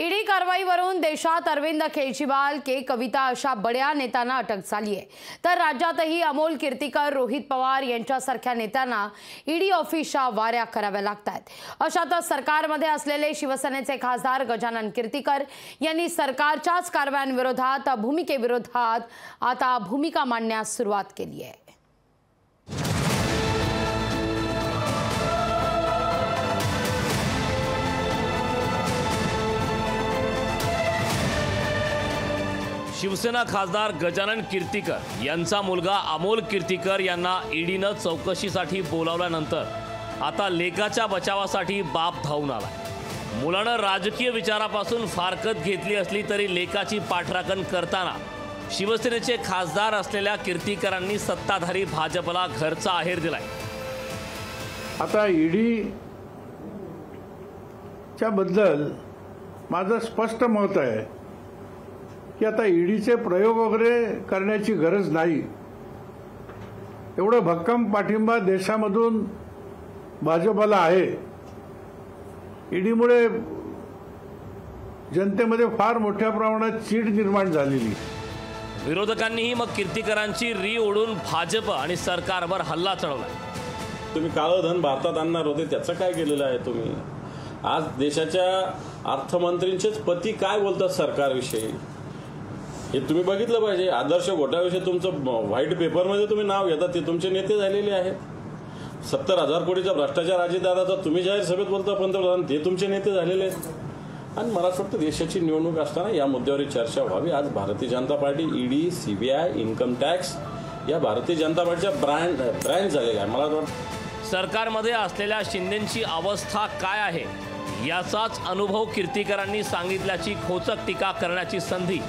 ED कारवाईवरून देशात अरविंद केजरीवाल के कविता अशा बड्या नेत्यांना अटक झाली आहे, तर राज्यातही अमोल कीर्तीकर, रोहित पवार यांच्यासारख्या नेत्यांना ईडी ऑफिसच्या वाऱ्या कराव्या लागतात। अशातच सरकारमध्ये असलेले शिवसेनेचे खासदार गजानन कीर्तीकर यांनी सरकारच्याच कारवायांविरोधात भूमिकेविरोधात आता भूमिका मांडण्यास सुरुवात केली आहे। शिवसेना खासदार गजानन कीर्तीकर यांचा मुलगा अमोल कीर्तीकर यांना ईडीनं चौकशीसाठी बोलावल्यानंतर आता लेकाच्या बचावासाठी बाप धावून आला। मुलानं राजकीय विचारापासून फारकत घेतली असली तरी लेकाची पाठराखण करताना शिवसेनेचे खासदार असलेल्या कीर्तीकरांनी सत्ताधारी भाजपला घरचा आहेर दिलाय। आता ईडीच्या बद्दल माझं स्पष्ट मत आहे की आता ईडीचे प्रयोग वगैरे करण्याची गरज नाही। एवढं भक्कम पाठिंबा देशामधून भाजपला आहे। ईडीमुळे जनतेमध्ये फार मोठ्या प्रमाणात चीड निर्माण झालेली। विरोधकांनीही मग कीर्तीकरांची री ओढून भाजप आणि सरकारवर हल्ला चढवला। तुम्ही काळं धन भारतात आणणार होते, त्याचं काय केलेलं आहे तुम्ही? आज देशाच्या अर्थमंत्रींचेच पती काय बोलतात सरकारविषयी हे तुम्ही बघितलं पाहिजे। आदर्श घोटाळ्याविषयी तुमचं व्हाईट पेपरमध्ये तुम्ही नाव घेता, ते तुमचे नेते झालेले आहेत। 70,000 कोटीचा भ्रष्टाचार अजितदादाचा तुम्ही जाहीर सभेत बोलता पंतप्रधान, ते तुमचे नेते झालेले आहेत। आणि मला असं वाटतं देशाची निवडणूक असताना या मुद्द्यावर चर्चा व्हावी। आज Bharatiya Janata Party, ED, CBI, income tax या भारतीय जनता पार्टीच्या ब्रँच झालेल्या आहे। मला वाटतं सरकारमध्ये असलेल्या शिंदेंची अवस्था काय आहे याचाच अनुभव कीर्तीकरांनी सांगितल्याची खोचक टीका करण्याची संधी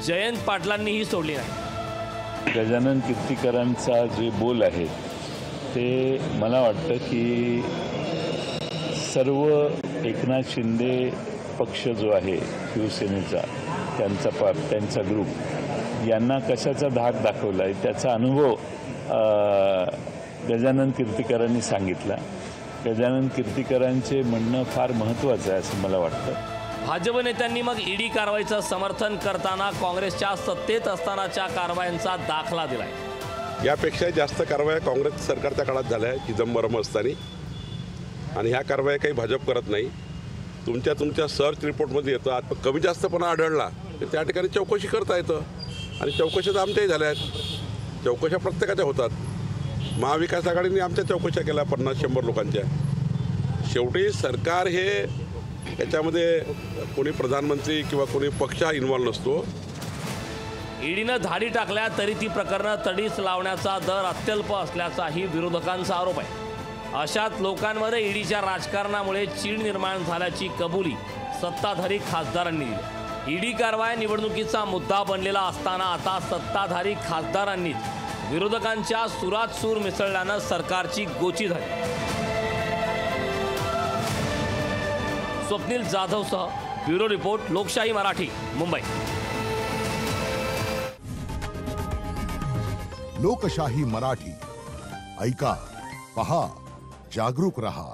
जयंत पाटलांनीही सोडली नाही। गजानन कीर्तीकरांचा जे बोल आहे ते मला वाटतं की सर्व एकनाथ शिंदे पक्ष जो आहे शिवसेनेचा, त्यांचा ग्रुप यांना कशाचा धाक दाखवला आहे त्याचा अनुभव गजानन कीर्तीकरांनी सांगितला। गजानन कीर्तीकरांचे म्हणणं फार महत्त्वाचं आहे असं मला वाटतं। भाजप नेत्यांनी मग ईडी कारवाईचं समर्थन करताना काँग्रेसच्या सत्तेत असतानाच्या कारवायांचा दाखला दिलाय। यापेक्षा जास्त कारवाया काँग्रेस सरकारच्या काळात झाल्या आहेत चिदंबरम असताना, आणि ह्या कारवाया काही भाजप करत नाही। तुमच्या सर्च रिपोर्टमध्ये येतं आता कमी जास्तपणा आढळला तर त्या ठिकाणी चौकशी करता येतं, आणि चौकशा आमच्याही झाल्या आहेत। चौकशा प्रत्येकाच्या होतात। महाविकास आघाडीने आमच्या चौकशा केल्या 50-100 लोकांच्या। शेवटी सरकार हे याच्यामध्ये कोणी प्रधानमंत्री किंवा कोणी पक्ष हा इन्व्हॉल्व नसतो। ईडीनं धाडी टाकल्या तरी ती प्रकरणं तडीच लावण्याचा दर अत्यल्प असल्याचाही विरोधकांचा आरोप आहे। अशात लोकांमध्ये ईडीच्या राजकारणामुळे चीड निर्माण झाल्याची कबुली सत्ताधारी खासदारांनी दिली। ईडी कारवाई निवडणुकीचा मुद्दा बनलेला असताना आता सत्ताधारी खासदारांनीच विरोधकांच्या सुरात सूर मिसळल्यानं सरकारची गोची झाली। स्वप्नील जाधवसह ब्युरो रिपोर्ट, लोकशाही मराठी, मुंबई। लोकशाही मराठी ऐका, पहा, जागरूक रहा।